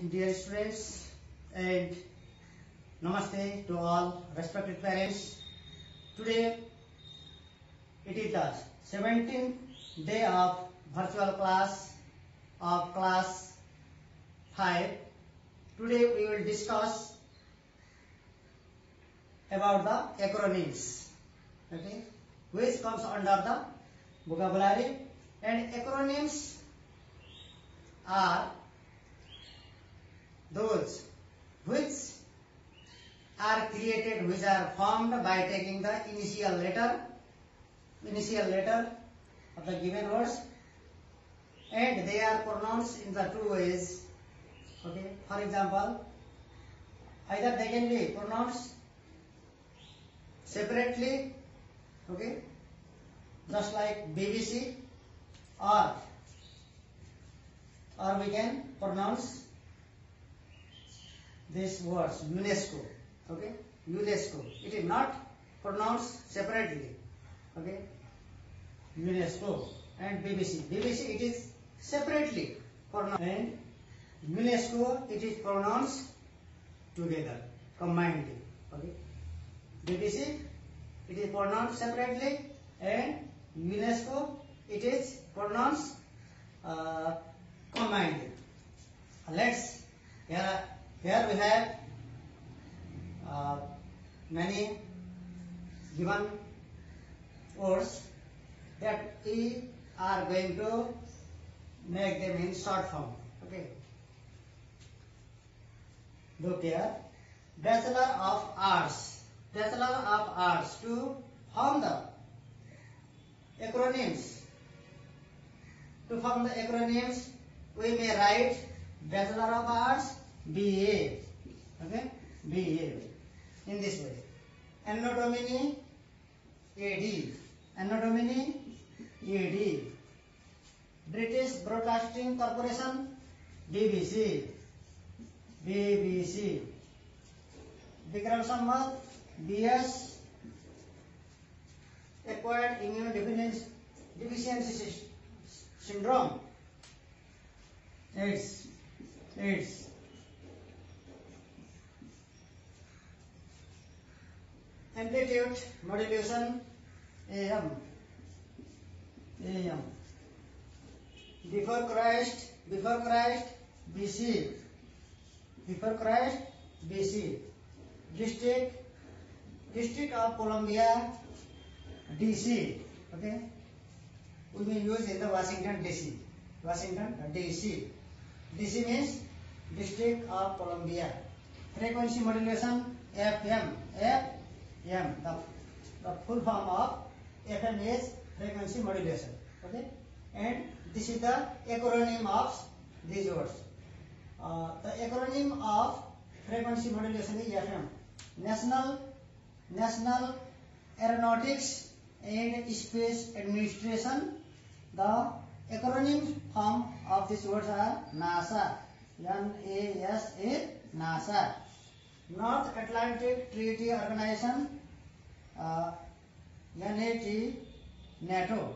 dear students, and namaste to all respected parents. Today it is the 17th day of virtual class of class 5. Today we will discuss about the acronyms, okay, which comes under the vocabulary, and acronyms are those which are created, which are formed by taking the initial letter of the given words, and they are pronounced in the two ways. Okay, for example, either they can be pronounced separately, okay, just like BBC, or we can pronounce these words UNESCO. Okay, UNESCO. It is not pronounced separately. Okay, UNESCO and BBC. BBC it is separately pronounced, and UNESCO it is pronounced together, combinedly. Okay, BBC it is pronounced separately, and UNESCO it is pronounced combinedly. Let's here we have many given words that we are going to make them in short form. Okay. Look here. Bachelor of Arts. Bachelor of Arts. To form the acronyms. To form the acronyms, we may write Bachelor of Arts BA. Okay, BA in this way. Anno Domini AD. Anno Domini AD. British Broadcasting Corporation BBC. BBC. Vikram Samvat BS. Acquired immunodeficiency syndrome. AIDS. Amplitude modulation AM. Before Christ BC. District of Columbia DC. Okay, we will use in the Washington DC. DC means District of Columbia. Frequency modulation FM. The full form of FM is frequency modulation. Okay, and this is the acronym of these words. The acronym of frequency modulation is FM. National Aeronautics and Space Administration. The acronym form of these words are NASA. NASA. NASA. North Atlantic Treaty Organization. NATO.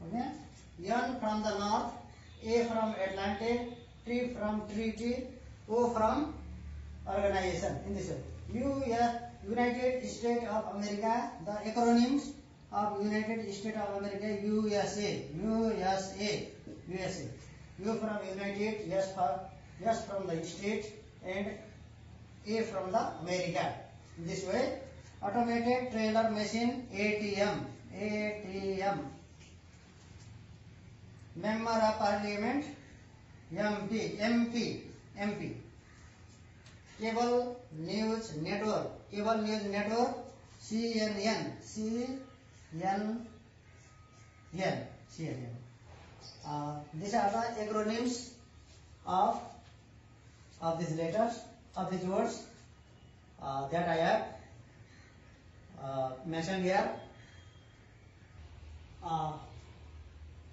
Okay. N from the north, A from Atlantic, T from treaty, O from organization. In this way, United States of America. The acronyms of United States of America: USA. U from United, S from the state, and A from the America. In this way, automated trailer machine ATM. Member of Parliament MP. Cable News Network CNN. These are the acronyms of these letters, of these words that I have mentioned here.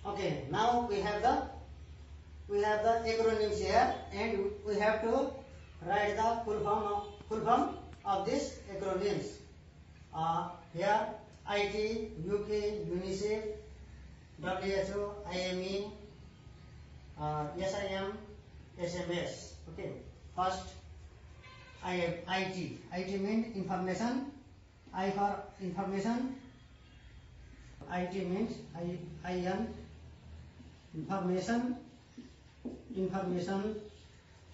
Okay, now we have the acronyms here, and we have to write the full form of these acronyms. Here IT, UK, UNICEF, WHO, IME, SIM, SMS. Okay. First, I have IT. IT means information. I for information. IT means IN information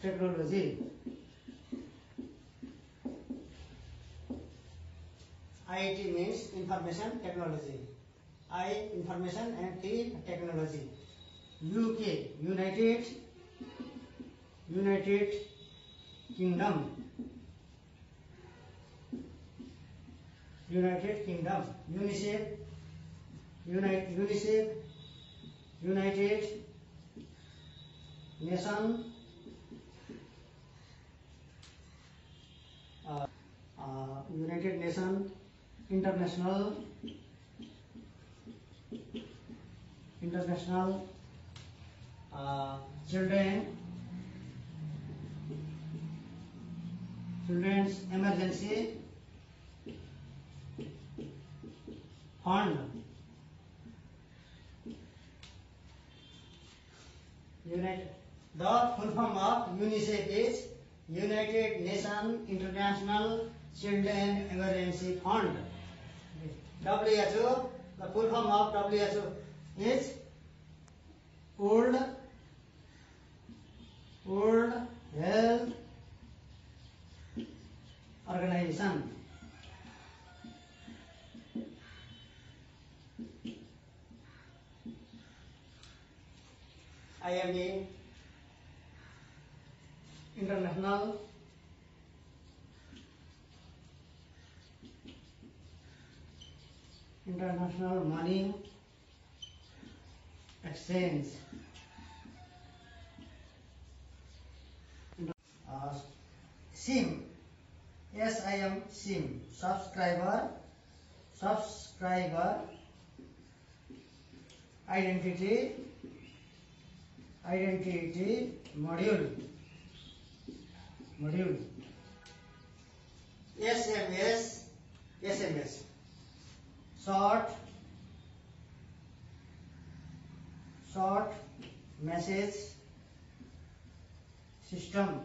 technology. IT means information technology. I information and T technology. UK United Kingdom. UNICEF United Nation. United Nation International Children's Emergency Fund. The full form of UNICEF is United Nations International Children Emergency Fund. WHO, the full form of WHO is World Health Organization. IMA, International Money Exchange. SIM, SIM, SIM, subscriber identity module. SMS, short message system.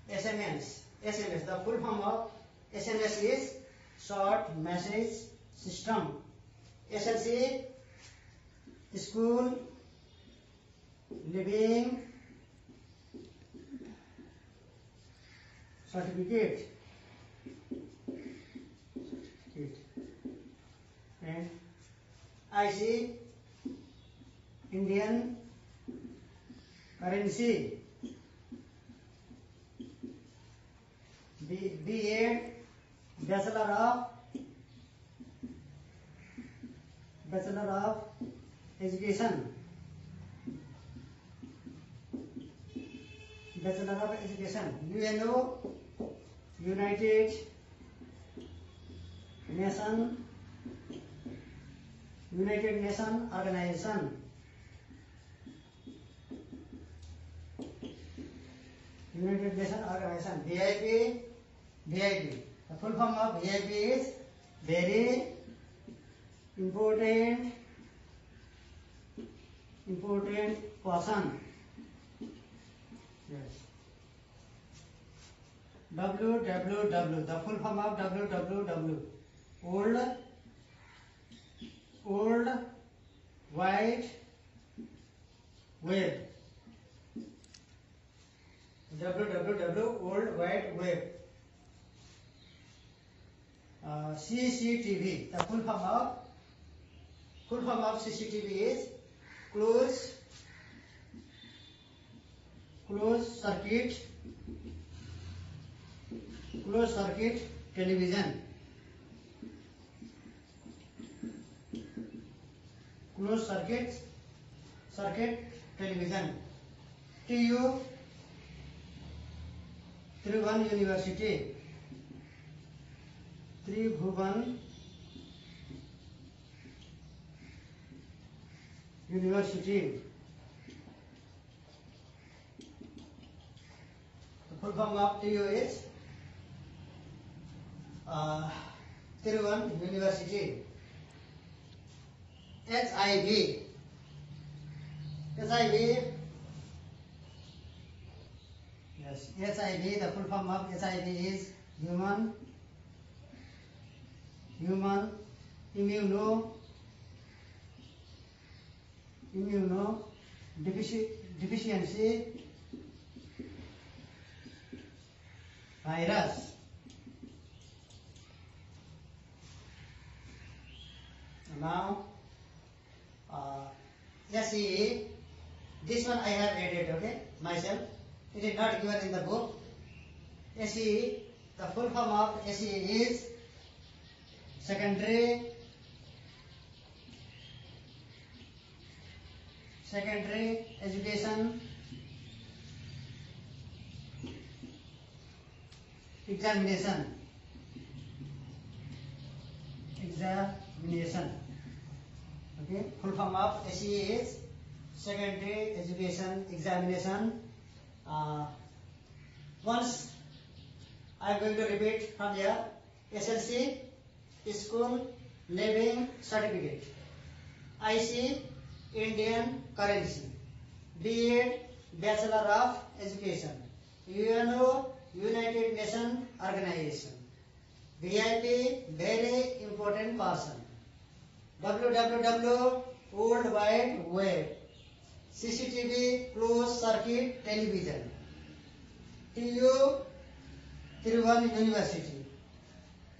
SMS, the full form of SMS is short message system. SLC, school living certificate. And IC, Indian currency. B.Ed, Bachelor of Education. UNO, United Nation Organization. VIP. The full form of VIP is very important person. Yes. WWW, the full form of WWW, World Wide Web. WWW, World Wide Web. CCTV, the full form of CCTV is closed circuit television. Closed circuit television. TU, Tribhuvan University. The full form of TU is Tribhuvan University. HIV, HIV. Yes, HIV. The full form of HIV is human immunodeficiency virus. Now, SCE, this one I have added, okay, myself. It is not given in the book. SCE, the full form of SCE is secondary education examination. Okay, full form of SCE is secondary education examination. Once I am going to repeat from here. SLC, school leaving certificate. IC, Indian currency. BEd, Bachelor of Education. UNO, United Nations Organization. VIP, very important person. WWW, World Wide Web. CCTV, closed circuit television. TU, Tiruvan University.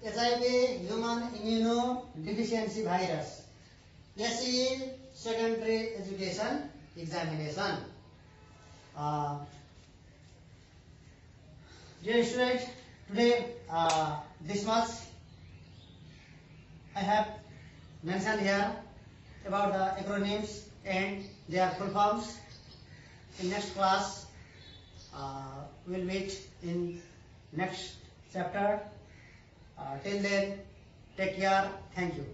HIV, human immunodeficiency virus. SCE, secondary education examination. Dear students, today this much I have mentioned here about the acronyms and their full forms. In next class, we will meet in next chapter. Till then, take care. Thank you.